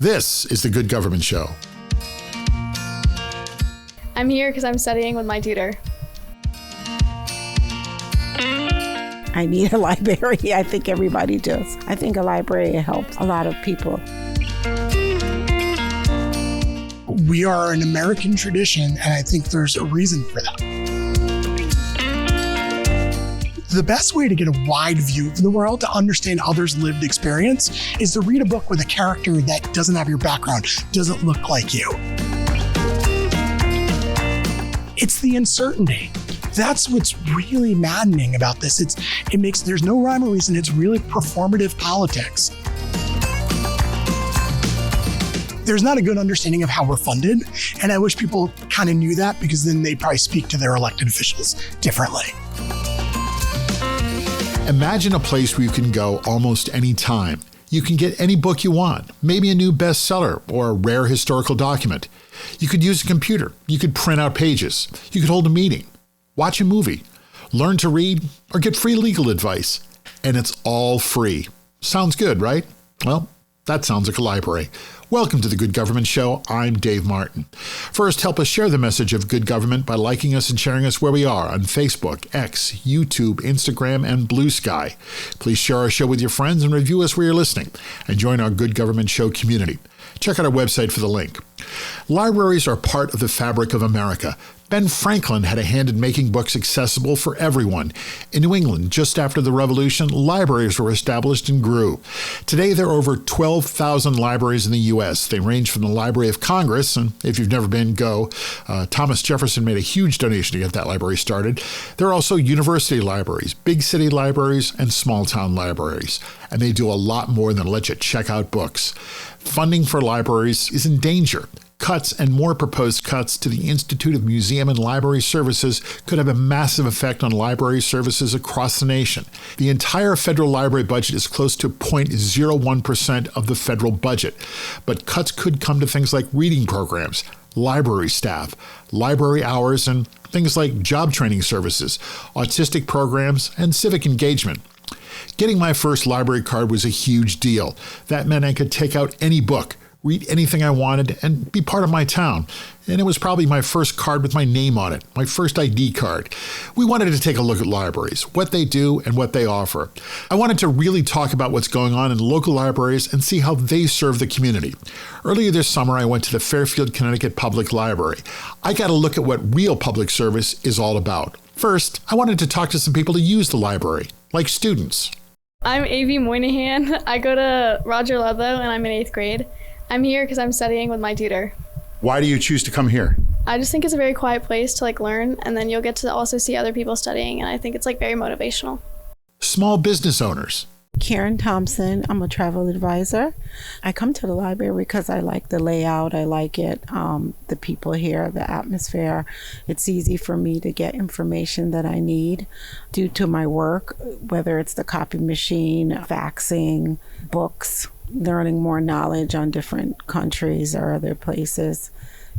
This is The Good Government Show. I'm here because I'm studying with my tutor. I need a library. I think everybody does. I think a library helps a lot of people. We are an American tradition, and I think there's a reason for that. The best way to get a wide view of the world, to understand others' lived experience, is to read a book with a character that doesn't have your background, doesn't look like you. It's the uncertainty. That's what's really maddening about this. There's no rhyme or reason. It's really performative politics. There's not a good understanding of how we're funded, and I wish people kind of knew that, because then they'd probably speak to their elected officials differently. Imagine a place where you can go almost any time. You can get any book you want, maybe a new bestseller or a rare historical document. You could use a computer. You could print out pages. You could hold a meeting, watch a movie, learn to read, or get free legal advice. And it's all free. Sounds good, right? Well, that sounds like a library. Welcome to The Good Government Show. I'm Dave Martin. First, help us share the message of good government by liking us and sharing us where we are on Facebook, X, YouTube, Instagram, and Blue Sky. Please share our show with your friends and review us where you're listening, and join our Good Government Show community. Check out our website for the link. Libraries are part of the fabric of America. Ben Franklin had a hand in making books accessible for everyone. In New England, just after the Revolution, libraries were established and grew. Today, there are over 12,000 libraries in the U.S. They range from the Library of Congress, and if you've never been, go. Thomas Jefferson made a huge donation to get that library started. There are also university libraries, big city libraries, and small town libraries. And they do a lot more than let you check out books. Funding for libraries is in danger. Cuts and more proposed cuts to the Institute of Museum and Library Services could have a massive effect on library services across the nation. The entire federal library budget is close to 0.01% of the federal budget, but cuts could come to things like reading programs, library staff, library hours, and things like job training services, autistic programs, and civic engagement. Getting my first library card was a huge deal. That meant I could take out any book, read anything I wanted, and be part of my town. And it was probably my first card with my name on it, my first ID card. We wanted to take a look at libraries, what they do and what they offer. I wanted to really talk about what's going on in local libraries and see how they serve the community. Earlier this summer, I went to the Fairfield, Connecticut Public Library. I got a look at what real public service is all about. First, I wanted to talk to some people to use the library, like students. I'm A.V. Moynihan. I go to Roger Ludlow, and I'm in 8th grade. I'm here because I'm studying with my tutor. Why do you choose to come here? I just think it's a very quiet place to learn, and then you'll get to also see other people studying, and I think it's very motivational. Small business owners. Karen Thompson, I'm a travel advisor. I come to the library because I like the layout, I like it, the people here, the atmosphere. It's easy for me to get information that I need due to my work, whether it's the copy machine, faxing, books, learning more knowledge on different countries or other places.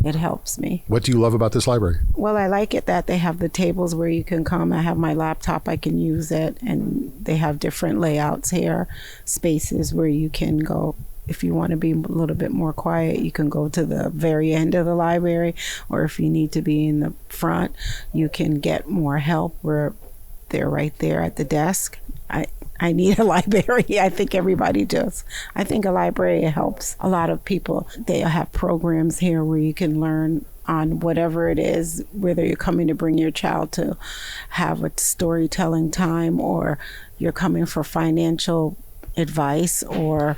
It helps me. What do you love about this library? Well, I like it that they have the tables where you can come. I have my laptop, I can use it, and they have different layouts here, spaces where you can go. If you want to be a little bit more quiet, you can go to the very end of the library, or if you need to be in the front, you can get more help where they're right there at the desk. I need a library. I think everybody does. I think a library helps a lot of people. They have programs here where you can learn on whatever it is, whether you're coming to bring your child to have a storytelling time, or you're coming for financial advice or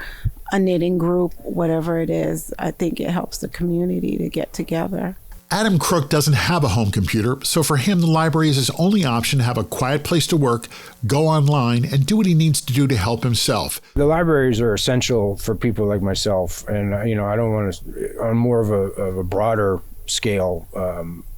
a knitting group, whatever it is. I think it helps the community to get together. Adam Crook doesn't have a home computer, so for him, the library is his only option to have a quiet place to work, go online, and do what he needs to do to help himself. The libraries are essential for people like myself, and I don't want to, on more of a broader scale,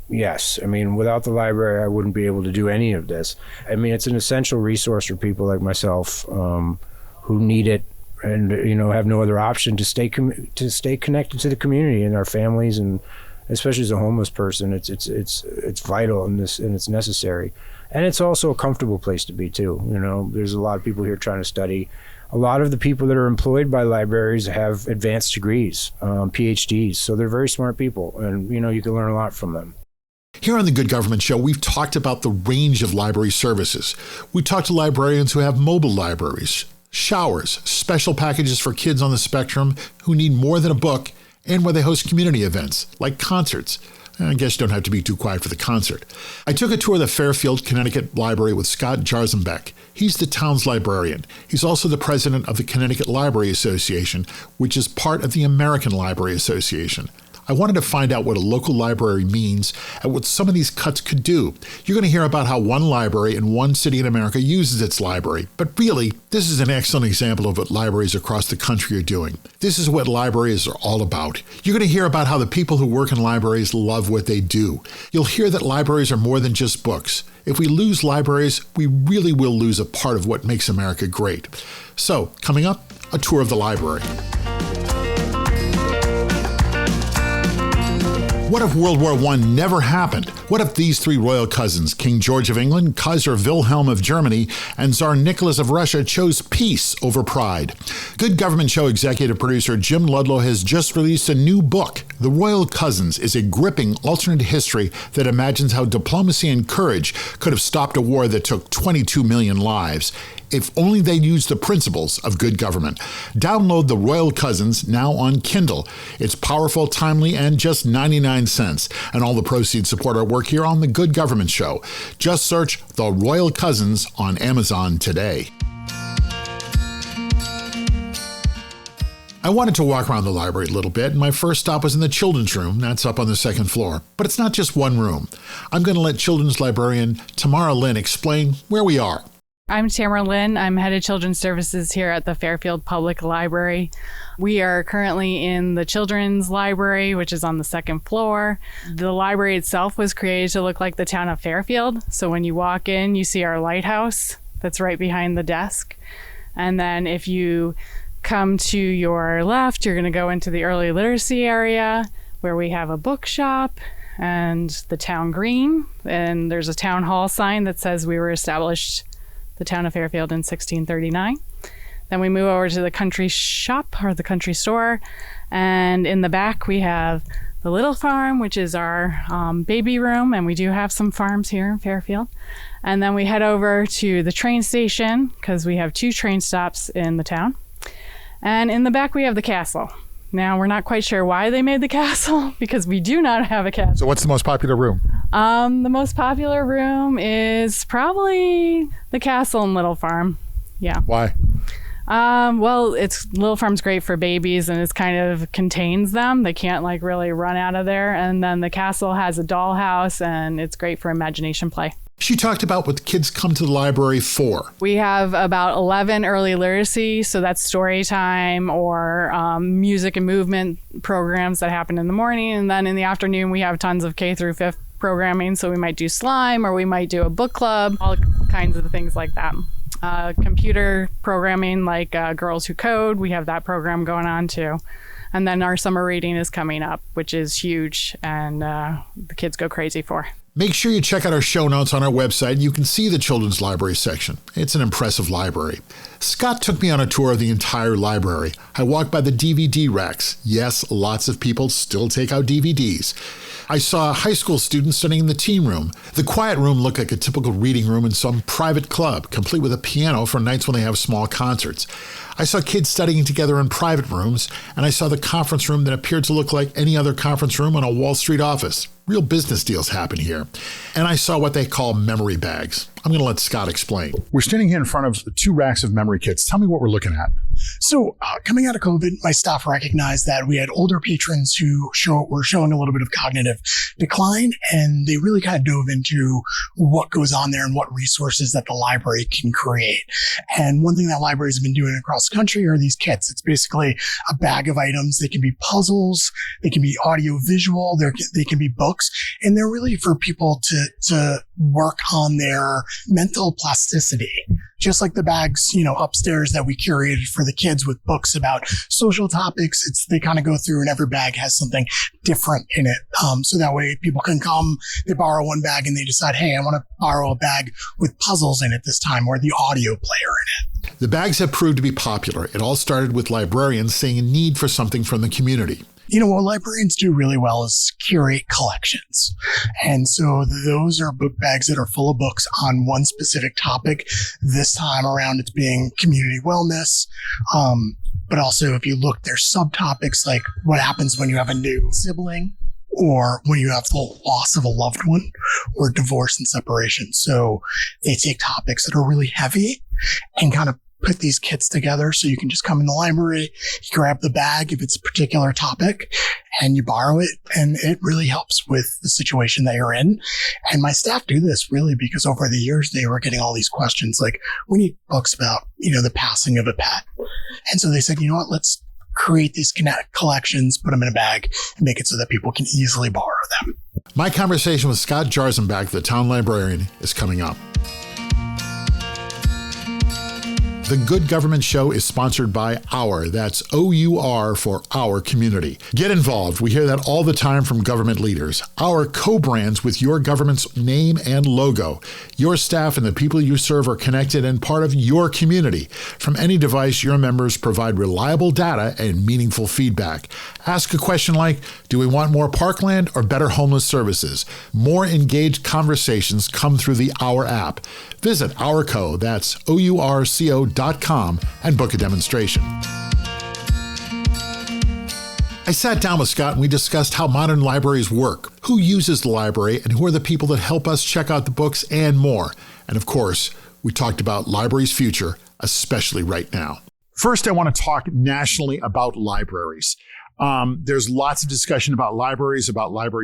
yes. Without the library, I wouldn't be able to do any of this. It's an essential resource for people like myself who need it and have no other option to stay connected to the community and our families, and especially as a homeless person, it's vital and it's necessary, and it's also a comfortable place to be too. There's a lot of people here trying to study. a lot of the people that are employed by libraries have advanced degrees, PhDs. So they're very smart people, and you can learn a lot from them. Here on The Good Government Show, we've talked about the range of library services. We talked to librarians who have mobile libraries, showers, special packages for kids on the spectrum who need more than a book, and where they host community events like concerts. I guess you don't have to be too quiet for the concert. I took a tour of the Fairfield, Connecticut Library with Scott Jarzenbeck. He's the town's librarian. He's also the president of the Connecticut Library Association, which is part of the American Library Association. I wanted to find out what a local library means and what some of these cuts could do. You're going to hear about how one library in one city in America uses its library. But really, this is an excellent example of what libraries across the country are doing. This is what libraries are all about. You're going to hear about how the people who work in libraries love what they do. You'll hear that libraries are more than just books. If we lose libraries, we really will lose a part of what makes America great. So, coming up, a tour of the library. What if World War I never happened? What if these three royal cousins, King George of England, Kaiser Wilhelm of Germany, and Tsar Nicholas of Russia, chose peace over pride? Good Government Show executive producer Jim Ludlow has just released a new book. The Royal Cousins is a gripping alternate history that imagines how diplomacy and courage could have stopped a war that took 22 million lives. If only they used the principles of good government. Download The Royal Cousins now on Kindle. It's powerful, timely, and just 99 cents. And all the proceeds support our work here on The Good Government Show. Just search The Royal Cousins on Amazon today. I wanted to walk around the library a little bit, and my first stop was in the children's room. That's up on the second floor. But it's not just one room. I'm going to let children's librarian Tamara Lynn explain where we are. I'm Tamara Lynn. I'm head of Children's Services here at the Fairfield Public Library. We are currently in the Children's Library, which is on the second floor. The library itself was created to look like the town of Fairfield. So when you walk in, you see our lighthouse that's right behind the desk. And then if you come to your left, you're going to go into the early literacy area where we have a bookshop and the town green. And there's a town hall sign that says we were established the town of Fairfield in 1639. Then we move over to the country shop or the country store. And in the back, we have the little farm, which is our baby room. And we do have some farms here in Fairfield. And then we head over to the train station because we have 2 train stops in the town. And in the back, we have the castle. Now, we're not quite sure why they made the castle because we do not have a castle. So what's the most popular room? The most popular room is probably the castle in Little Farm. Yeah. Why? Well, Little Farm's great for babies and it kind of contains them. They can't really run out of there. And then the castle has a dollhouse and it's great for imagination play. She talked about what the kids come to the library for. We have about 11 early literacy, so that's story time or music and movement programs that happen in the morning. And then in the afternoon, we have tons of K through 5th programming. So we might do slime or we might do a book club, all kinds of things like that. Computer programming like Girls Who Code, we have that program going on too. And then our summer reading is coming up, which is huge and the kids go crazy for. Make sure you check out our show notes on our website. You can see the children's library section. It's an impressive library. Scott took me on a tour of the entire library. I walked by the DVD racks. Yes, lots of people still take out DVDs. I saw high school students studying in the teen room. The quiet room looked like a typical reading room in some private club, complete with a piano for nights when they have small concerts. I saw kids studying together in private rooms, and I saw the conference room that appeared to look like any other conference room in a Wall Street office. Real business deals happen here. And I saw what they call memory bags. I'm going to let Scott explain. We're standing here in front of 2 racks of memory kits. Tell me what we're looking at. So coming out of COVID, my staff recognized that we had older patrons who were showing a little bit of cognitive decline, and they really kind of dove into what goes on there and what resources that the library can create. And one thing that libraries have been doing across the country are these kits. It's basically a bag of items. They can be puzzles, they can be audio visual, they can be books, and they're really for people to work on their mental plasticity. Just like the bags, upstairs that we curated for the kids with books about social topics, they kind of go through and every bag has something different in it. So that way people can come, they borrow one bag and they decide, hey, I want to borrow a bag with puzzles in it this time or the audio player in it. The bags have proved to be popular. It all started with librarians seeing a need for something from the community. What librarians do really well is curate collections. And so those are book bags that are full of books on one specific topic. This time around, it's being community wellness. But also, if you look, there's subtopics like what happens when you have a new sibling, or when you have the loss of a loved one, or divorce and separation. So they take topics that are really heavy and kind of put these kits together, so you can just come in the library, you grab the bag if it's a particular topic, and you borrow it, and it really helps with the situation that you're in. And my staff do this really because over the years they were getting all these questions like, we need books about, the passing of a pet. And so they said, let's create these collections, put them in a bag, and make it so that people can easily borrow them. My conversation with Scott Jarzenbach, the town librarian, is coming up. The Good Government Show is sponsored by Our. That's OUR for Our Community. Get involved. We hear that all the time from government leaders. Our co-brands with your government's name and logo. Your staff and the people you serve are connected and part of your community. From any device, your members provide reliable data and meaningful feedback. Ask a question like, do we want more parkland or better homeless services? More engaged conversations come through the Our app. Visit Ourco, that's OURCO.com, and book a demonstration. I sat down with Scott and we discussed how modern libraries work, who uses the library, and who are the people that help us check out the books, and more. And of course, we talked about libraries' future, especially right now. First, I want to talk nationally about libraries. There's lots of discussion about library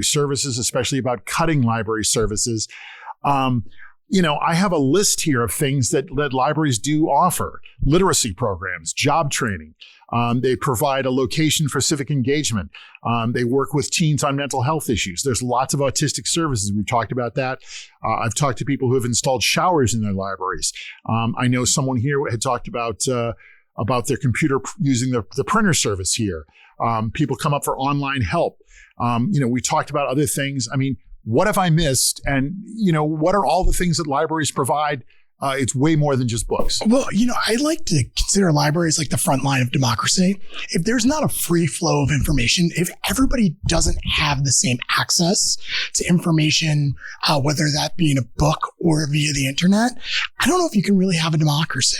services, especially about cutting library services. I have a list here of things that libraries do offer. Literacy programs, job training. They provide a location for civic engagement. They work with teens on mental health issues. There's lots of autistic services. We've talked about that. I've talked to people who have installed showers in their libraries. I know someone here had talked about their computer using the printer service here. People come up for online help. We talked about other things. What have I missed? And, what are all the things that libraries provide? It's way more than just books. Well, I like to consider libraries like the front line of democracy. If there's not a free flow of information, if everybody doesn't have the same access to information, whether that be in a book or via the internet, I don't know if you can really have a democracy.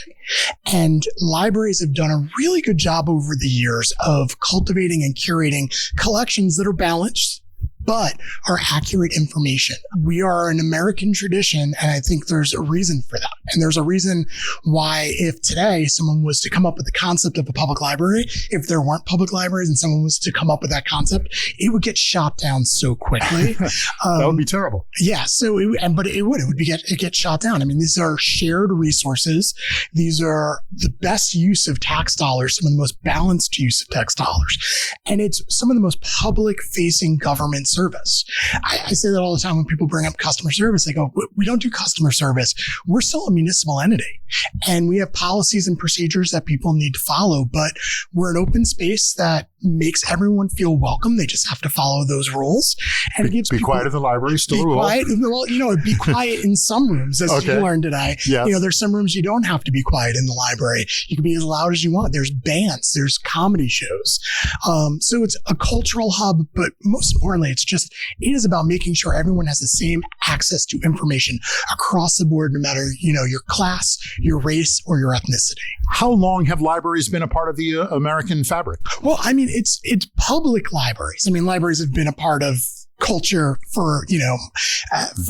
And libraries have done a really good job over the years of cultivating and curating collections that are balanced, but are accurate information. We are an American tradition, and I think there's a reason for that. And there's a reason why if today someone was to come up with the concept of a public library, if there weren't public libraries and someone was to come up with that concept, it would get shot down so quickly. That would be terrible. Yeah, but it would get shot down. These are shared resources. These are the best use of tax dollars, some of the most balanced use of tax dollars. And it's some of the most public-facing government service. I say that all the time when people bring up customer service. They go, we don't do customer service. We're still a municipal entity. And we have policies and procedures that people need to follow, but we're an open space that makes everyone feel welcome. They just have to follow those rules. And it gives be quiet in the library, still a rule. Well, be quiet in some rooms, as you learned today. Yes. There's some rooms you don't have to be quiet in the library. You can be as loud as you want. There's bands, there's comedy shows. So it's a cultural hub, but most importantly, it is about making sure everyone has the same access to information across the board, no matter, your class, your race, or your ethnicity. How long have libraries been a part of the American fabric? Well, it's public libraries. Libraries have been a part of culture for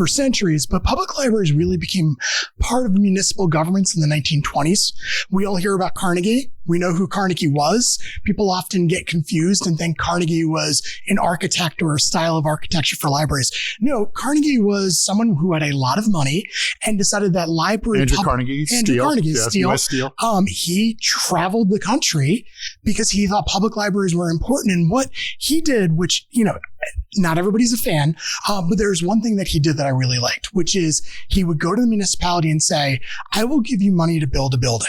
centuries, but public libraries really became part of municipal governments in the 1920s. We all hear about Carnegie. We know who Carnegie was. People often get confused and think Carnegie was an architect or a style of architecture for libraries. No, Carnegie was someone who had a lot of money and decided that library... Andrew Carnegie Steel. He traveled the country because he thought public libraries were important. And what he did, which, not everybody's a fan, but there's one thing that he did that I really liked, which is he would go to the municipality and say, I will give you money to build a building.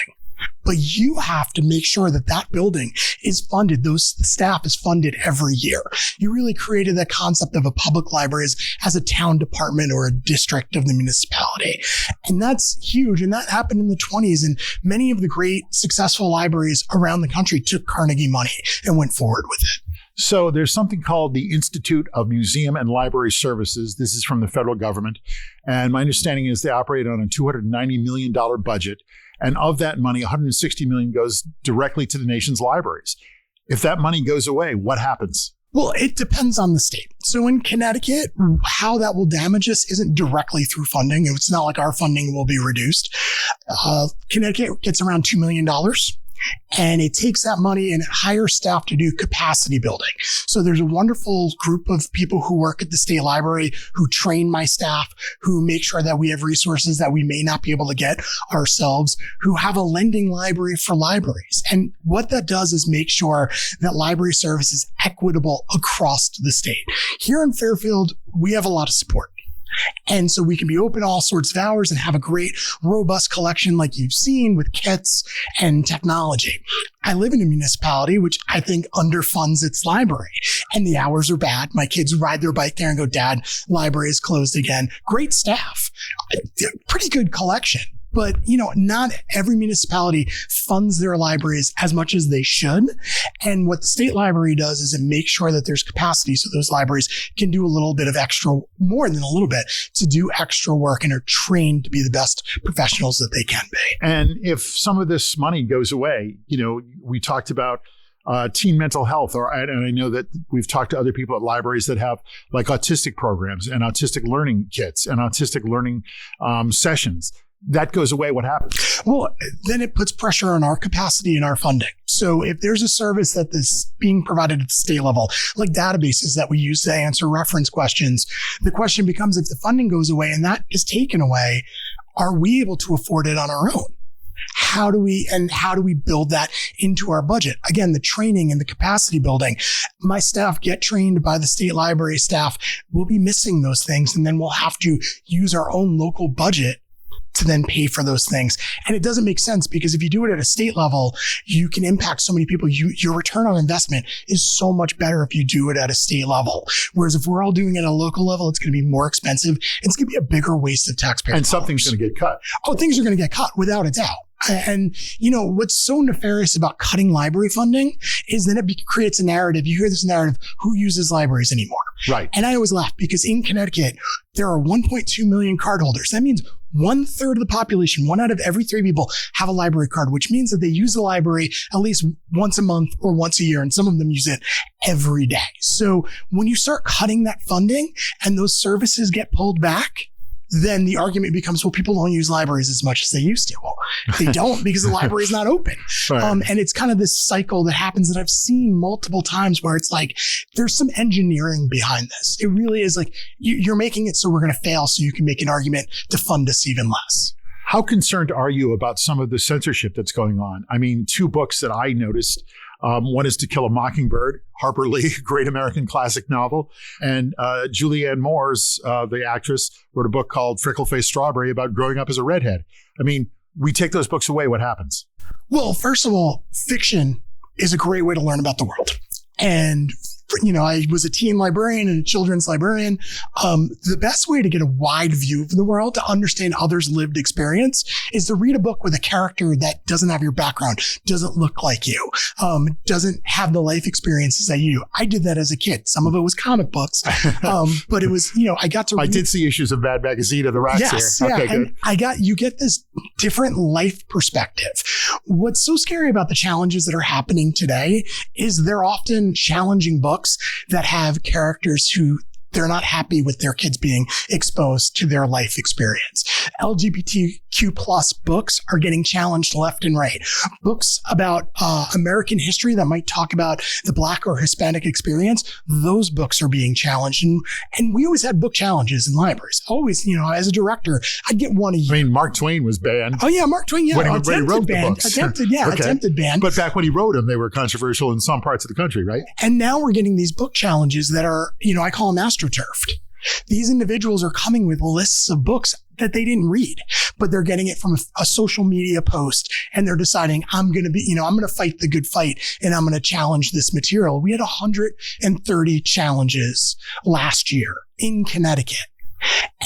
But you have to make sure that that building is funded. The staff is funded every year. You really created that concept of a public library as a town department or a district of the municipality. And that's huge. And that happened in the 1920s. And many of the great successful libraries around the country took Carnegie money and went forward with it. So there's something called the Institute of Museum and Library Services. This is from the federal government. And my understanding is they operate on a $290 million budget. And of that money, $160 million goes directly to the nation's libraries. If that money goes away, what happens? Well, it depends on the state. So in Connecticut, how that will damage us isn't directly through funding. It's not like our funding will be reduced. Connecticut gets around $2 million. And it takes that money and it hires staff to do capacity building. So there's a wonderful group of people who work at the state library who train my staff, who make sure that we have resources that we may not be able to get ourselves, who have a lending library for libraries. And what that does is make sure that library service is equitable across the state. Here in Fairfield, we have a lot of support. And so we can be open all sorts of hours and have a great, robust collection like you've seen with kits and technology. I live in a municipality which I think underfunds its library. And the hours are bad. My kids ride their bike there and go, Dad, library is closed again. Great staff. Pretty good collection. But, not every municipality funds their libraries as much as they should. And what the state library does is it makes sure that there's capacity so those libraries can do a little bit of extra, more than a little bit, to do extra work and are trained to be the best professionals that they can be. And if some of this money goes away, we talked about teen mental health, and I know that we've talked to other people at libraries that have like autistic programs and autistic learning kits and autistic learning sessions. That goes away, what happens? Well, then it puts pressure on our capacity and our funding. So if there's a service that is being provided at the state level, like databases that we use to answer reference questions, the question becomes, if the funding goes away and that is taken away, are we able to afford it on our own? How do we build that into our budget? Again, the training and the capacity building. My staff get trained by the state library staff. We'll be missing those things, and then we'll have to use our own local budget to then pay for those things. And it doesn't make sense because if you do it at a state level, you can impact so many people. Your return on investment is so much better if you do it at a state level. Whereas if we're all doing it at a local level, it's going to be more expensive. It's going to be a bigger waste of taxpayer And dollars. something's going to get cut. Oh, things are going to get cut without a doubt. And, what's so nefarious about cutting library funding is then it creates a narrative. You hear this narrative, who uses libraries anymore? Right. And I always laugh because in Connecticut, there are 1.2 million cardholders. That means 1/3 of the population, 1 out of every 3 people have a library card, which means that they use the library at least once a month or once a year. And some of them use it every day. So when you start cutting that funding and those services get pulled back, then the argument becomes, well, people don't use libraries as much as they used to. Well, they don't because the library is not open. Right. And it's kind of this cycle that happens that I've seen multiple times where it's like, there's some engineering behind this. It really is like, you're making it so we're going to fail so you can make an argument to fund us even less. How concerned are you about some of the censorship that's going on? I mean, 2 books that I noticed. One is To Kill a Mockingbird, Harper Lee, great American classic novel. And Julianne Moore's, the actress, wrote a book called Freckle-Faced Strawberry about growing up as a redhead. I mean, we take those books away, what happens? Well, first of all, fiction is a great way to learn about the world. And I was a teen librarian and a children's librarian. The best way to get a wide view of the world, to understand others' lived experience, is to read a book with a character that doesn't have your background, doesn't look like you, doesn't have the life experiences that you do. I did that as a kid. Some of it was comic books, but it was, I got to read. I did see issues of Mad Magazine of the racks yes, here. Yeah, Okay, and good. you get this different life perspective. What's so scary about the challenges that are happening today is they're often challenging books that have characters who they're not happy with their kids being exposed to their life experience. LGBTQ plus books are getting challenged left and right. Books about American history that might talk about the Black or Hispanic experience, those books are being challenged. And we always had book challenges in libraries. Always, as a director, I'd get one a year. I mean, Mark Twain was banned. Oh yeah, Mark Twain, yeah. When he wrote the books. Attempted ban. But back when he wrote them, they were controversial in some parts of the country, right? And now we're getting these book challenges that are, I call them astroturfed. These individuals are coming with lists of books that they didn't read, but they're getting it from a social media post, and they're deciding, I'm going to fight the good fight, and I'm going to challenge this material. We had 130 challenges last year in Connecticut.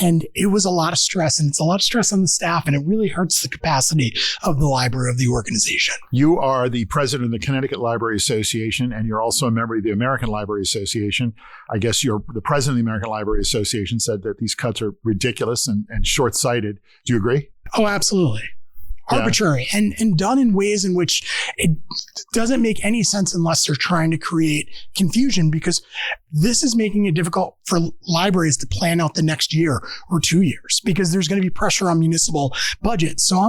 And it was a lot of stress, and it's a lot of stress on the staff, and it really hurts the capacity of the library, of the organization. You are the president of the Connecticut Library Association, and you're also a member of the American Library Association. I guess you're the president of the American Library Association said that these cuts are ridiculous and short-sighted. Do you agree? Oh, absolutely. Arbitrary and done in ways in which it doesn't make any sense unless they're trying to create confusion, because this is making it difficult for libraries to plan out the next year or 2 years, because there's going to be pressure on municipal budgets. So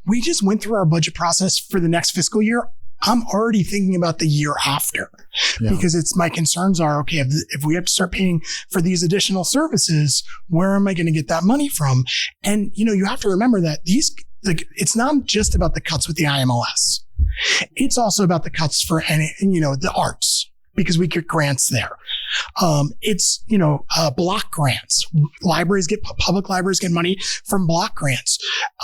we just went through our budget process for the next fiscal year. I'm already thinking about the year after, because my concerns are, okay, if we have to start paying for these additional services, where am I going to get that money from? And, you have to remember that it's not just about the cuts with the IMLS. It's also about the cuts for the arts, because we get grants there. It's block grants. Public libraries get money from block grants.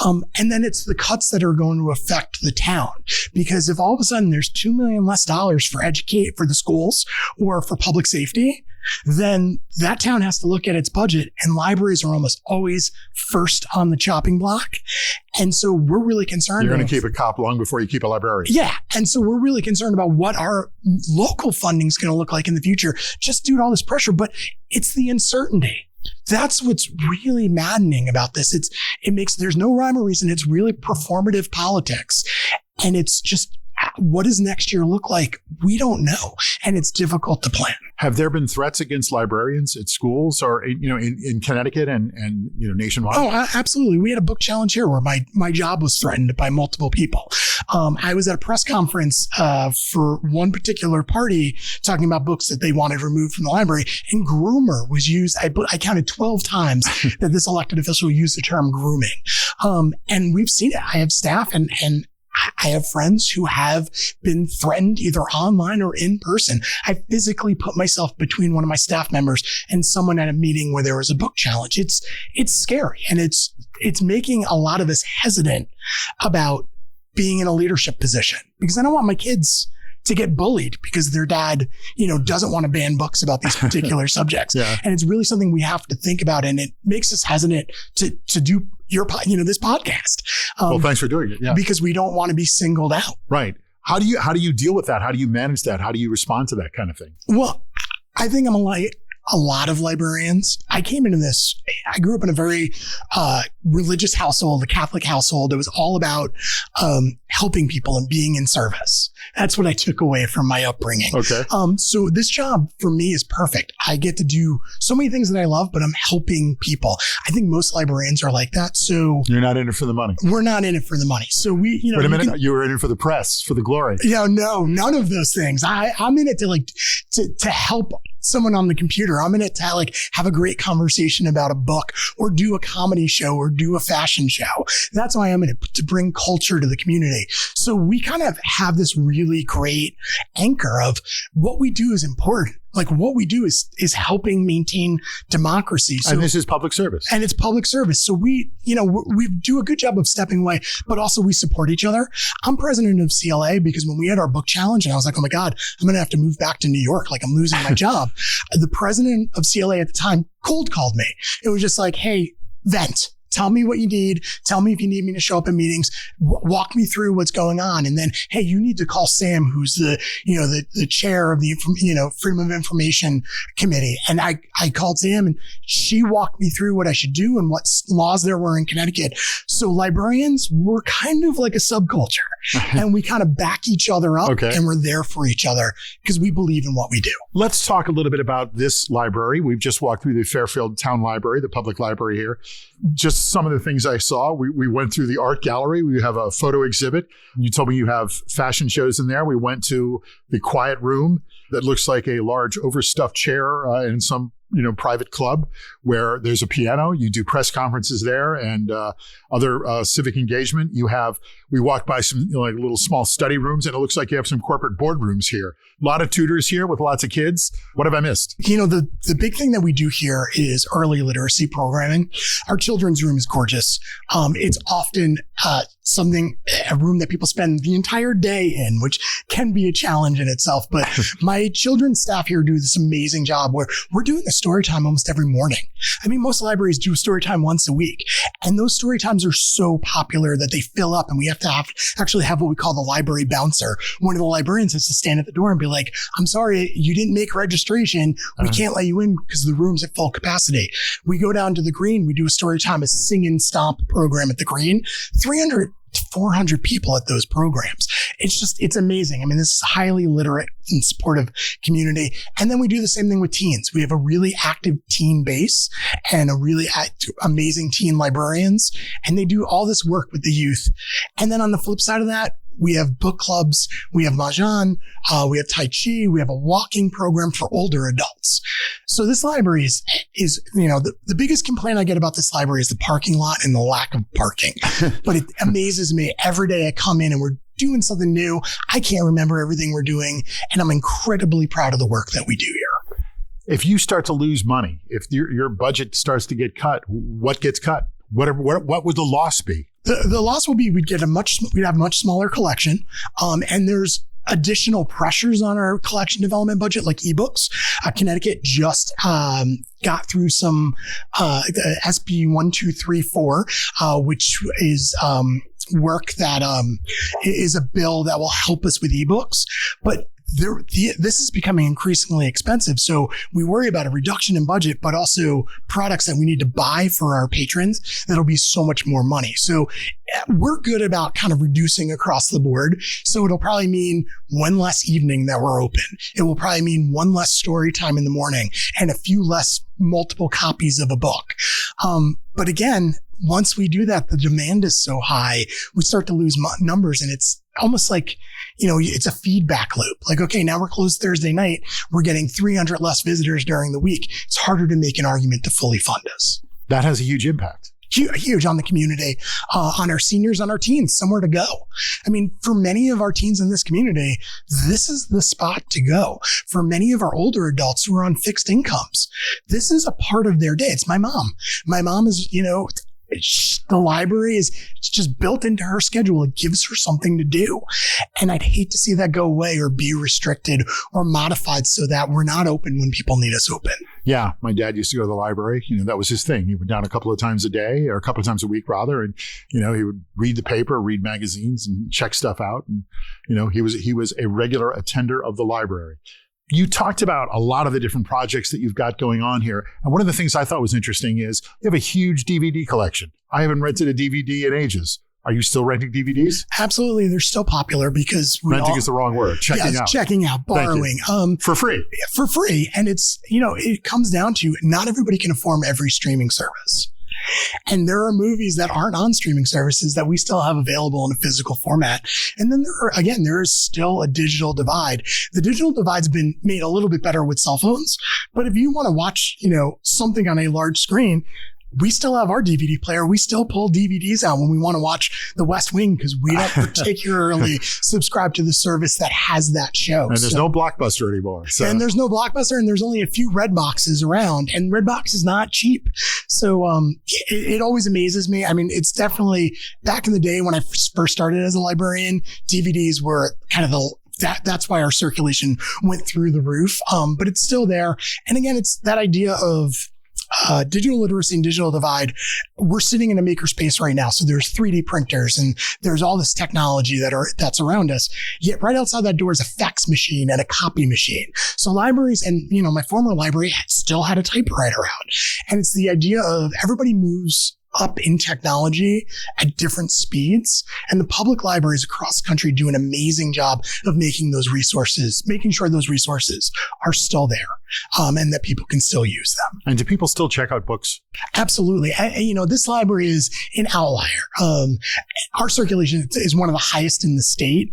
And then it's the cuts that are going to affect the town, because if all of a sudden there's $2 million less for for the schools or for public safety, then that town has to look at its budget, and libraries are almost always first on the chopping block. And so we're really concerned. You're going to keep a cop long before you keep a librarian. Yeah. And so we're really concerned about what our local funding is going to look like in the future, just due to all this pressure. But it's the uncertainty. That's what's really maddening about this. There's no rhyme or reason. It's really performative politics. And it's just, what does next year look like? We don't know. And it's difficult to plan. Have there been threats against librarians at schools or, in Connecticut and nationwide? Oh, absolutely. We had a book challenge here where my job was threatened by multiple people. I was at a press conference for one particular party talking about books that they wanted removed from the library, and groomer was used. I counted 12 times that this elected official used the term grooming. And we've seen it. I have staff and I have friends who have been threatened either online or in person. I physically put myself between one of my staff members and someone at a meeting where there was a book challenge. It's scary, and it's making a lot of us hesitant about being in a leadership position, because I don't want my kids to get bullied because their dad, doesn't want to ban books about these particular subjects. Yeah. And it's really something we have to think about. And it makes us hesitant to do this podcast. Well, thanks for doing it. Yeah. Because we don't want to be singled out. Right. How do you deal with that? How do you manage that? How do you respond to that kind of thing? Well, I think I'm like a lot of librarians. I grew up in a very religious household, a Catholic household. It was all about helping people and being in service. That's what I took away from my upbringing. Okay. So this job for me is perfect. I get to do so many things that I love, but I'm helping people. I think most librarians are like that. So you're not in it for the money. We're not in it for the money. So wait a minute. You were in it for the press, for the glory. Yeah, no, none of those things. I'm in it to help someone on the computer. I'm in it to have a great conversation about a book, or do a comedy show, or do a fashion show. That's why I'm in it, to bring culture to the community. So we kind of have this really great anchor of what we do is important. What we do is helping maintain democracy. So, and this is public service. And it's public service. So we do a good job of stepping away, but also we support each other. I'm president of CLA because when we had our book challenge, and I was like, oh my God, I'm going to have to move back to New York. I'm losing my job. The president of CLA at the time cold called me. It was just like, hey, vent. Tell me what you need. Tell me if you need me to show up in meetings. Walk me through what's going on. And then, hey, you need to call Sam, who's the chair of the, Freedom of Information Committee. And I called Sam, and she walked me through what I should do and what laws there were in Connecticut. So librarians were kind of like a subculture, and we kind of back each other up, and we're there for each other because we believe in what we do. Let's talk a little bit about this library. We've just walked through the Fairfield Town Library, the public library here. Just some of the things I saw. We went through the art gallery. We have a photo exhibit. You told me you have fashion shows in there. We went to the quiet room that looks like a large overstuffed chair in some private club where there's a piano. You do press conferences there and other civic engagement. We walk by some like little small study rooms, and it looks like you have some corporate boardrooms here. A lot of tutors here with lots of kids. What have I missed? The big thing that we do here is early literacy programming. Our children's room is gorgeous. It's often a room that people spend the entire day in, which can be a challenge in itself. But my children's staff here do this amazing job where we're doing a story time almost every morning. I mean, most libraries do a story time once a week, and those story times are so popular that they fill up, and we have to actually have what we call the library bouncer. One of the librarians has to stand at the door and be like, "I'm sorry, you didn't make registration. We can't let you in because the room's at full capacity." We go down to the green. We do a story time, a sing and stomp program at the green. 300 to 400 people at those programs. It's amazing. I mean, this is a highly literate and supportive community. And then we do the same thing with teens. We have a really active teen base and a really amazing teen librarians, and they do all this work with the youth. And then on the flip side of that, we have book clubs, we have Mahjong, we have Tai Chi, we have a walking program for older adults. So this library is the biggest complaint I get about this library is the parking lot and the lack of parking. But it amazes me. Every day I come in and we're doing something new. I can't remember everything we're doing, and I'm incredibly proud of the work that we do here. If you start to lose money, if your budget starts to get cut, what gets cut? What would the loss be? The loss will be we'd have a much smaller collection, and there's additional pressures on our collection development budget, like ebooks. Connecticut just got through some SB 1234, which is work that is a bill that will help us with ebooks, but this is becoming increasingly expensive. So we worry about a reduction in budget, but also products that we need to buy for our patrons that'll be so much more money. So we're good about kind of reducing across the board. So it'll probably mean one less evening that we're open. It will probably mean one less story time in the morning and a few less multiple copies of a book. But again, once we do that, the demand is so high, we start to lose numbers, and it's almost like, it's a feedback loop. Like, okay, now we're closed Thursday night. We're getting 300 less visitors during the week. It's harder to make an argument to fully fund us. That has a huge impact. Huge on the community, on our seniors, on our teens, somewhere to go. I mean, for many of our teens in this community, this is the spot to go. For many of our older adults who are on fixed incomes, this is a part of their day. It's my mom. My mom is, the library is just built into her schedule. It gives her something to do. And I'd hate to see that go away or be restricted or modified so that we're not open when people need us open. Yeah. My dad used to go to the library. That was his thing. He went down a couple of times a day, or a couple of times a week rather. And, he would read the paper, read magazines and check stuff out. And, he was a regular attender of the library. You talked about a lot of the different projects that you've got going on here. And one of the things I thought was interesting is you have a huge DVD collection. I haven't rented a DVD in ages. Are you still renting DVDs? Absolutely. They're still popular because renting is the wrong word. Checking out, borrowing. For free. For free. And it's, it comes down to not everybody can afford every streaming service. And there are movies that aren't on streaming services that we still have available in a physical format. And then there is still a digital divide. The digital divide's been made a little bit better with cell phones. But if you want to watch, something on a large screen, we still have our DVD player. We still pull DVDs out when we want to watch The West Wing because we don't particularly subscribe to the service that has that show. And there's no Blockbuster anymore. So. And there's no Blockbuster, and there's only a few Redboxes around, and Redbox is not cheap. So it always amazes me. I mean, it's definitely back in the day when I first started as a librarian, DVDs were kind of that's why our circulation went through the roof. But it's still there. And again, it's that idea of digital literacy and digital divide. We're sitting in a makerspace right now. So there's 3D printers and there's all this technology that's around us. Yet right outside that door is a fax machine and a copy machine. So libraries and, my former library still had a typewriter out. And it's the idea of everybody moves up in technology at different speeds. And the public libraries across the country do an amazing job of making sure those resources are still there. and that people can still use them. And do people still check out books? Absolutely. This library is an outlier. Our circulation is one of the highest in the state.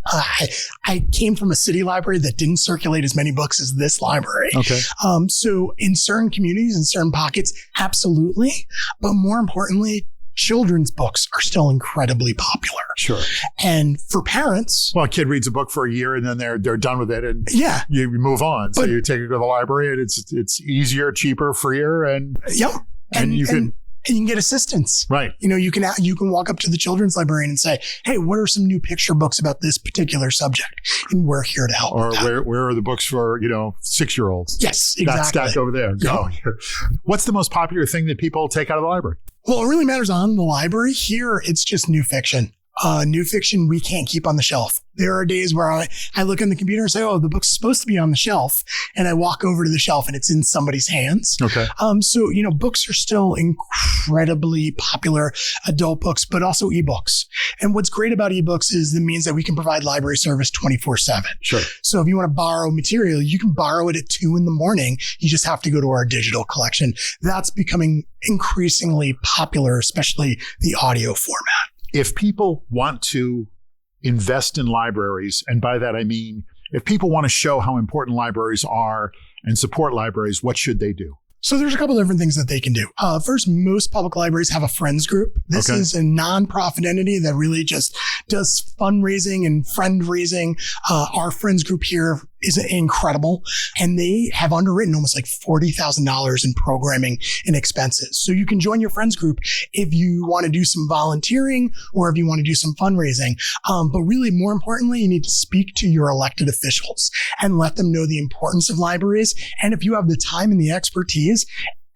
I came from a city library that didn't circulate as many books as this library. Okay. So in certain communities, in certain pockets, absolutely. But more importantly, children's books are still incredibly popular. Sure. And for parents, well, a kid reads a book for a year and then they're done with it, and yeah, you move on. So but, you take it to the library, and it's easier, cheaper, freer, and yep. And you can get assistance. Right. You can walk up to the children's librarian and say, "Hey, what are some new picture books about this particular subject?" And we're here to help. Or where are the books for 6-year-olds? Yes, exactly. That's stacked over there. Go. What's the most popular thing that people take out of the library? Well, it really matters on the library. Here, it's just new fiction. New fiction we can't keep on the shelf. There are days where I look on the computer and say, "Oh, the book's supposed to be on the shelf," and I walk over to the shelf and it's in somebody's hands. Okay. So books are still incredibly popular, adult books, but also ebooks. And what's great about ebooks is it means that we can provide library service 24/7. Sure. So if you want to borrow material, you can borrow it at 2 a.m. You just have to go to our digital collection. That's becoming increasingly popular, especially the audio format. If people want to invest in libraries, and by that I mean, if people want to show how important libraries are and support libraries, what should they do? So there's a couple different things that they can do. First, most public libraries have a friends group. This is a nonprofit entity that really just does fundraising and friend raising. Our friends group here is incredible, and they have underwritten almost like $40,000 in programming and expenses. So you can join your friends group if you want to do some volunteering or if you want to do some fundraising. But really, more importantly, you need to speak to your elected officials and let them know the importance of libraries. And if you have the time and the expertise,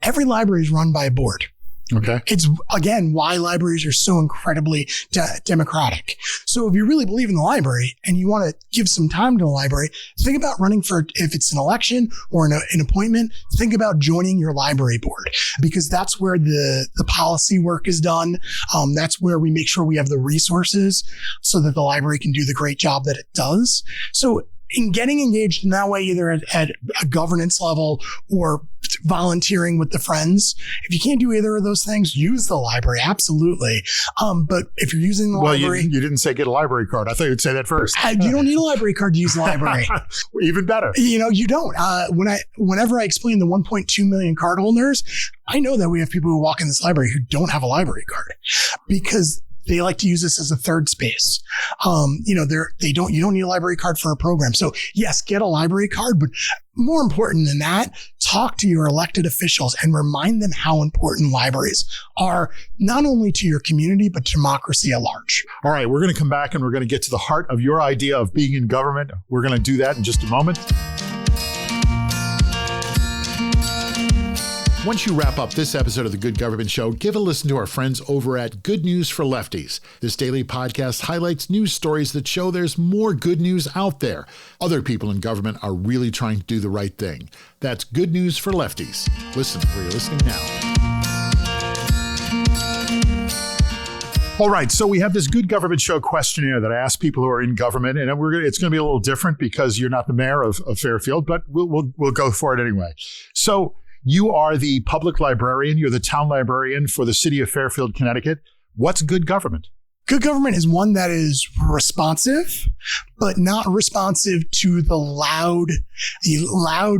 every library is run by a board. Okay. It's, again, why libraries are so incredibly democratic. So if you really believe in the library and you want to give some time to the library, think about running for, if it's an election or an appointment, think about joining your library board, because that's where the policy work is done. That's where we make sure we have the resources so that the library can do the great job that it does. So in getting engaged in that way, either at a governance level or volunteering with the friends, if you can't do either of those things, use the library. Absolutely. But if you're using the library, you didn't say get a library card. I thought you'd say that first. You don't need a library card to use the library. Even better. You don't. Whenever I explain the 1.2 million card holders, I know that we have people who walk in this library who don't have a library card because they like to use this as a third space. You don't need a library card for a program. So yes, get a library card, but more important than that, talk to your elected officials and remind them how important libraries are, not only to your community, but democracy at large. All right, we're going to come back and we're going to get to the heart of your idea of being in government. We're going to do that in just a moment. Once you wrap up this episode of The Good Government Show, give a listen to our friends over at Good News for Lefties. This daily podcast highlights news stories that show there's more good news out there. Other people in government are really trying to do the right thing. That's Good News for Lefties. Listen where you're listening now. All right, so we have this Good Government Show questionnaire that I ask people who are in government, and it's going to be a little different because you're not the mayor of Fairfield, but we'll go for it anyway. So you are the public librarian. You're the town librarian for the city of Fairfield, Connecticut. What's good government? Good government is one that is responsive, but not responsive to the loud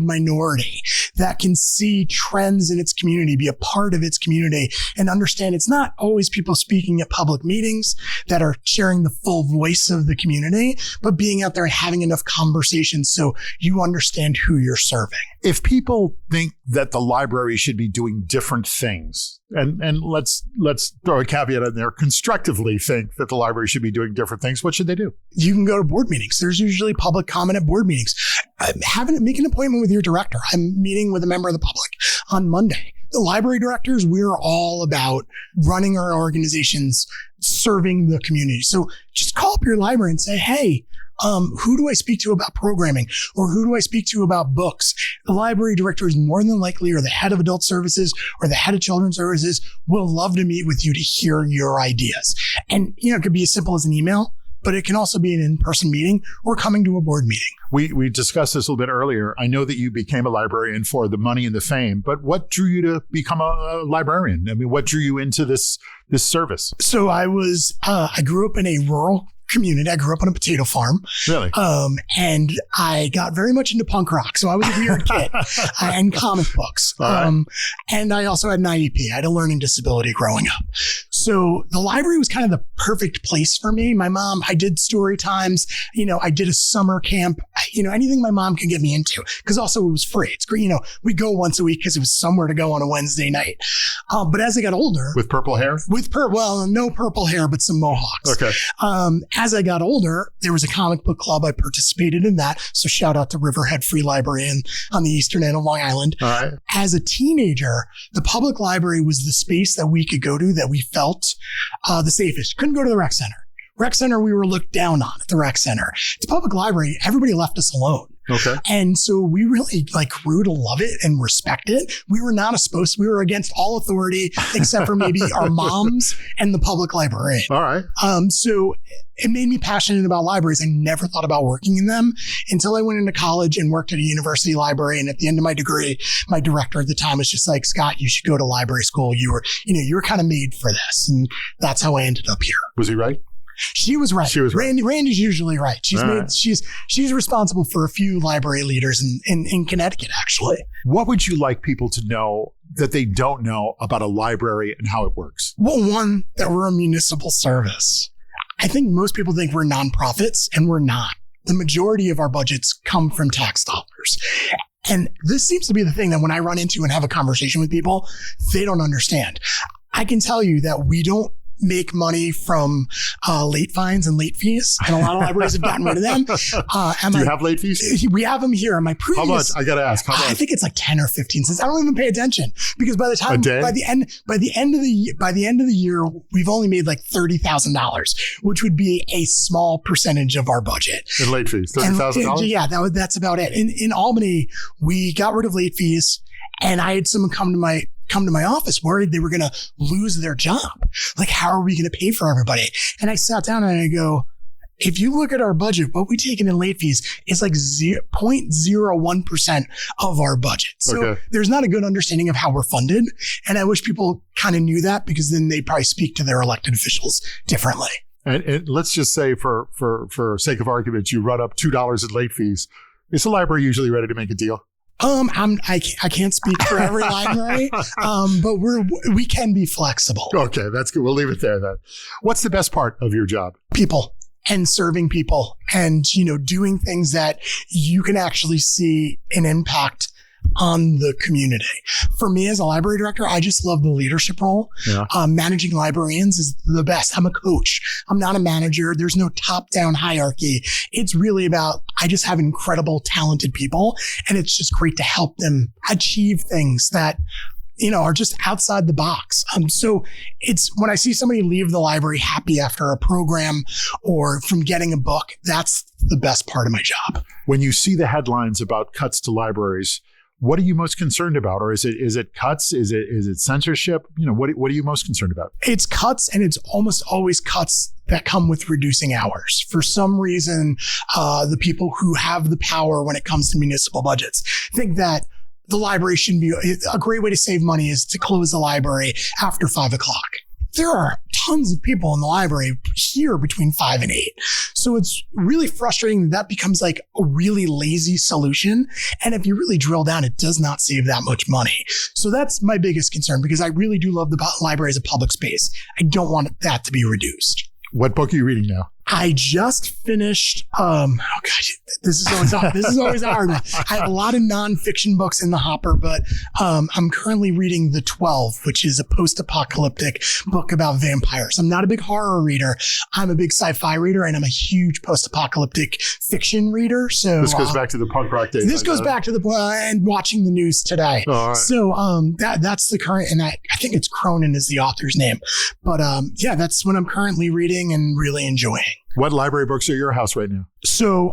minority that can see trends in its community, be a part of its community, and understand it's not always people speaking at public meetings that are sharing the full voice of the community, but being out there and having enough conversations so you understand who you're serving. If people think that the library should be doing different things, and let's throw a caveat in there, constructively think that the library should be doing different things, what should they do? You can go to board meetings. There's usually public comment at board meetings. Make an appointment with your director. I'm meeting with a member of the public on Monday. The library directors, we're all about running our organizations, serving the community. So just call up your library and say, hey, who do I speak to about programming, or who do I speak to about books? The library director is more than likely, or the head of adult services or the head of children's services will love to meet with you to hear your ideas. And, it could be as simple as an email, but it can also be an in-person meeting or coming to a board meeting. We discussed this a little bit earlier. I know that you became a librarian for the money and the fame, but what drew you to become a librarian? I mean, what drew you into this service? So I grew up in a rural community. I grew up on a potato farm. Really? And I got very much into punk rock. So I was a weird kid and comic books. And I also had an IEP. I had a learning disability growing up. So the library was kind of the perfect place for me. My mom, I did story times. I did a summer camp, anything my mom could get me into, because also it was free. It's great. We go once a week because it was somewhere to go on a Wednesday night. But as I got older. With purple hair? Well, no purple hair, but some mohawks. Okay. As I got older, there was a comic book club. I participated in that. So shout out to Riverhead Free Library on the eastern end of Long Island. All right. As a teenager, the public library was the space that we could go to that we felt the safest. Couldn't go to the rec center. Rec center, we were looked down on at the rec center. The public library, everybody left us alone. Okay. And so we really grew to love it and respect it. We were we were against all authority except for maybe our moms and the public librarian. All right. So it made me passionate about libraries. I never thought about working in them until I went into college and worked at a university library. And at the end of my degree, my director at the time was just like, Scott, you should go to library school. You were kind of made for this. And that's how I ended up here. Was he right? She was right. Randy's usually right. She's responsible for a few library leaders in Connecticut, actually. What would you like people to know that they don't know about a library and how it works? Well, one, that we're a municipal service. I think most people think we're nonprofits, and we're not. The majority of our budgets come from tax dollars. And this seems to be the thing that when I run into and have a conversation with people, they don't understand. I can tell you that we don't make money from late fines and late fees, and a lot of libraries have gotten rid of them. Do you have late fees? We have them here. My previous, how much? I gotta ask. How much? I think it's like 10 or 15 cents. I don't even pay attention because by the end of the year, we've only made like $30,000, which would be a small percentage of our budget. In late fees, $30,000. Yeah, that's about it. In Albany, we got rid of late fees, and I had someone come to my office worried they were going to lose their job. Like, how are we going to pay for everybody? And I sat down and I go, if you look at our budget, what we take in late fees is like 0.01% of our budget. So There's not a good understanding of how we're funded. And I wish people kind of knew that, because then they'd probably speak to their elected officials differently. And let's just say for sake of argument, you run up $2 in late fees. Is the library usually ready to make a deal? I can't speak for every library, but we can be flexible. Okay, that's good. We'll leave it there then. What's the best part of your job? People and serving people, and doing things that you can actually see an impact on the community. For me as a library director, I just love the leadership role. Yeah. Managing librarians is the best. I'm a coach. I'm not a manager. There's no top-down hierarchy. It's really about, I just have incredible, talented people, and it's just great to help them achieve things that are just outside the box. So it's when I see somebody leave the library happy after a program or from getting a book, that's the best part of my job. When you see the headlines about cuts to libraries, what are you most concerned about? Or is it cuts? Is it censorship? What are you most concerned about? It's cuts, and it's almost always cuts that come with reducing hours. For some reason, the people who have the power when it comes to municipal budgets think that the library shouldn't be. A great way to save money is to close the library after 5 o'clock. There are tons of people in the library here between 5 and 8. So it's really frustrating that becomes like a really lazy solution. And if you really drill down, it does not save that much money. So that's my biggest concern, because I really do love the library as a public space. I don't want that to be reduced. What book are you reading now? I just finished, this is always a hard one. I have a lot of nonfiction books in the hopper, but I'm currently reading The 12, which is a post-apocalyptic book about vampires. I'm not a big horror reader. I'm a big sci-fi reader, and I'm a huge post-apocalyptic fiction reader. So this goes back to the punk rock days. This goes back to and watching the news today. Oh, all right. So that's the current, and I think it's Cronin is the author's name. But that's what I'm currently reading and really enjoying. What library books are at your house right now? So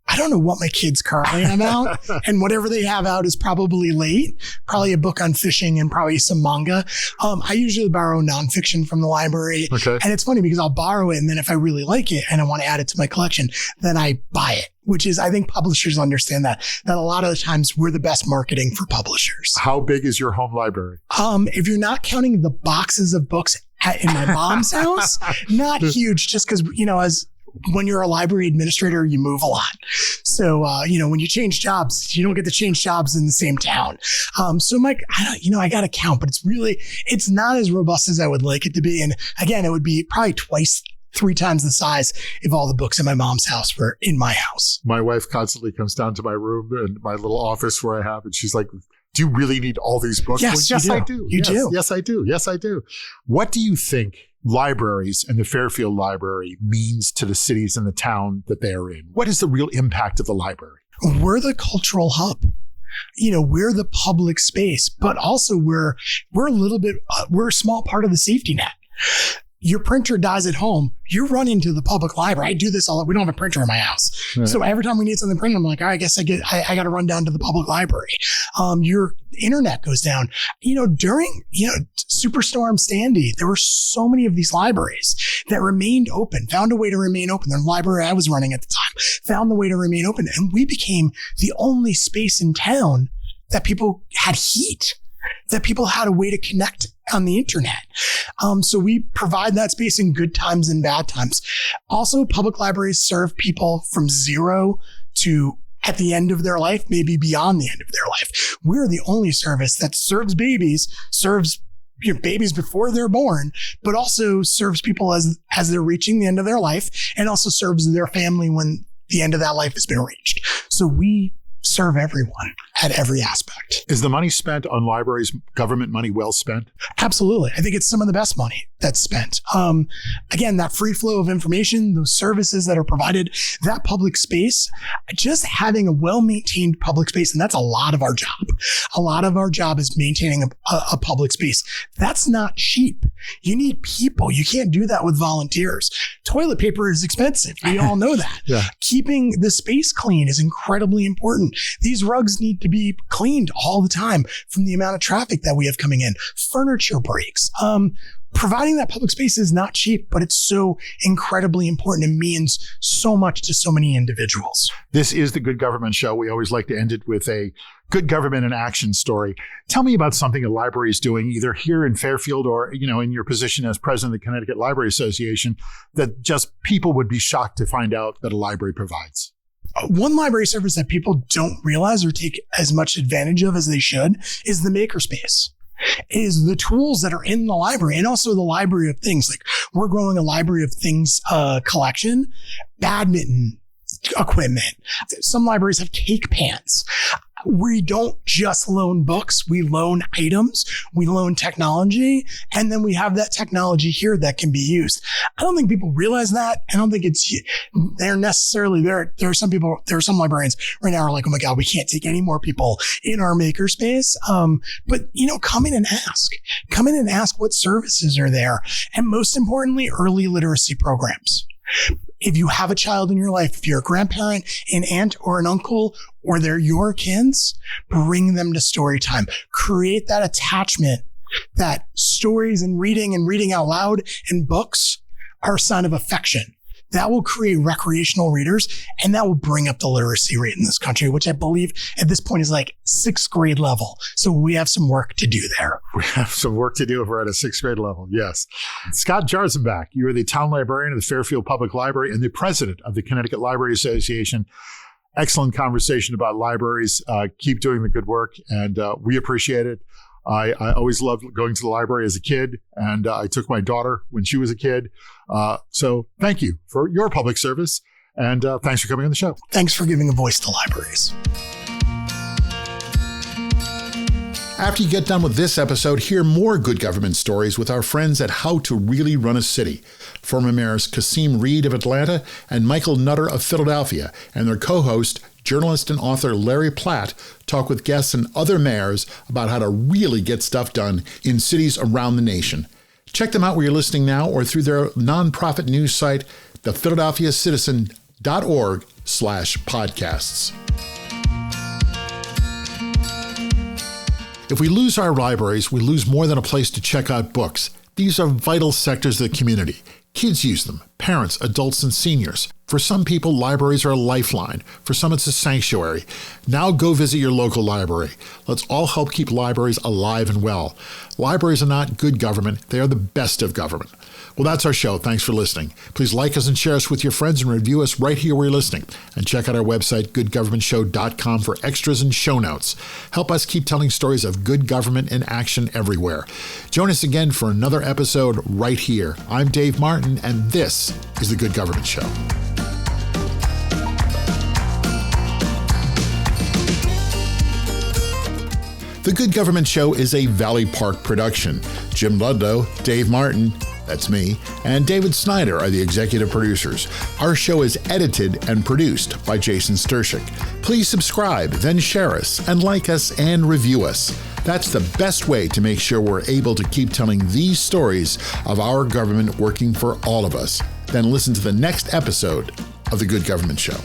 I don't know what my kids currently have out, and whatever they have out is probably late, probably a book on fishing and probably some manga. I usually borrow nonfiction from the library. Okay. And it's funny because I'll borrow it, and then if I really like it and I want to add it to my collection, then I buy it, which is, I think publishers understand that a lot of the times we're the best marketing for publishers. How big is your home library? If you're not counting the boxes of books in my mom's house, not huge, just because, when you're a library administrator, you move a lot. So, when you change jobs, you don't get to change jobs in the same town. So Mike, I got to count, but it's not as robust as I would like it to be. And again, it would be probably 3 times the size if all the books in my mom's house were in my house. My wife constantly comes down to my room and my little office where I have, and she's like, do you really need all these books? Yes, well, yes, you do. I do. You do. Yes, I do. Yes, I do. What do you think libraries and the Fairfield Library means to the cities and the town that they are in? What is the real impact of the library? We're the cultural hub. We're the public space, but also we're a little bit, we're a small part of the safety net. Your printer dies at home, you run into the public library. I do this we don't have a printer in my house. Right. So every time we need something printed, I'm like, all right, I guess I got to run down to the public library. Your internet goes down. During, Superstorm Sandy, there were so many of these libraries that remained open, found a way to remain open. The library I was running at the time found the way to remain open. And we became the only space in town that people had heat, that people had a way to connect on the internet. So we provide that space in good times and bad times. Also, public libraries serve people from 0 to at the end of their life, maybe beyond the end of their life. We're the only service that serves babies before they're born, but also serves people as they're reaching the end of their life, and also serves their family when the end of that life has been reached. So we serve everyone at every aspect. Is the money spent on libraries, government money, well spent? Absolutely. I think it's some of the best money that's spent. Again, that free flow of information, those services that are provided, that public space, just having a well-maintained public space, and that's a lot of our job. A lot of our job is maintaining a public space. That's not cheap. You need people. You can't do that with volunteers. Toilet paper is expensive. We all know that. Yeah. Keeping the space clean is incredibly important. These rugs need to be cleaned all the time from the amount of traffic that we have coming in. Furniture breaks. Providing that public space is not cheap, but it's so incredibly important and means so much to so many individuals. This is the Good Government Show. We always like to end it with a good government in action story. Tell me about something a library is doing, either here in Fairfield or, in your position as president of the Connecticut Library Association, that just people would be shocked to find out that a library provides. One library service that people don't realize or take as much advantage of as they should is the makerspace. Is the tools that are in the library, and also the library of things. Like, we're growing a library of things collection, badminton equipment. Some libraries have cake pans. We don't just loan books. We loan items. We loan technology. And then we have that technology here that can be used. I don't think people realize that. I don't think they're necessarily there. There are some librarians right now are like, oh my God, we can't take any more people in our makerspace. But come in and ask. Come in and ask what services are there. And most importantly, early literacy programs. If you have a child in your life, if you're a grandparent, an aunt, or an uncle, or they're your kids, bring them to story time. Create that attachment that stories and reading out loud and books are a sign of affection. That will create recreational readers, and that will bring up the literacy rate in this country, which I believe at this point is like 6th grade level. So we have some work to do there. We have some work to do if we're at a 6th grade level. Yes. Scott Jarzenbach, you are the town librarian of the Fairfield Public Library and the president of the Connecticut Library Association. Excellent conversation about libraries. Keep doing the good work, and we appreciate it. I always loved going to the library as a kid, and I took my daughter when she was a kid. So thank you for your public service, and thanks for coming on the show. Thanks for giving a voice to libraries. After you get done with this episode, hear more good government stories with our friends at How to Really Run a City. Former mayors Kasim Reed of Atlanta and Michael Nutter of Philadelphia, and their co-host, journalist and author Larry Platt, talk with guests and other mayors about how to really get stuff done in cities around the nation. Check them out where you're listening now or through their nonprofit news site, thephiladelphiacitizen.org/ library.org/podcasts. If we lose our libraries, we lose more than a place to check out books. These are vital sectors of the community. Kids use them, parents, adults, and seniors. For some people, libraries are a lifeline. For some, it's a sanctuary. Now go visit your local library. Let's all help keep libraries alive and well. Libraries are not good government. They are the best of government. Well, that's our show. Thanks for listening. Please like us and share us with your friends and review us right here where you're listening. And check out our website, goodgovernmentshow.com, for extras and show notes. Help us keep telling stories of good government in action everywhere. Join us again for another episode right here. I'm Dave Martin, and this is The Good Government Show. The Good Government Show is a Valley Park production. Jim Ludlow, Dave Martin, that's me, and David Snyder are the executive producers. Our show is edited and produced by Jason Stershic. Please subscribe, then share us, and like us and review us. That's the best way to make sure we're able to keep telling these stories of our government working for all of us. Then listen to the next episode of The Good Government Show.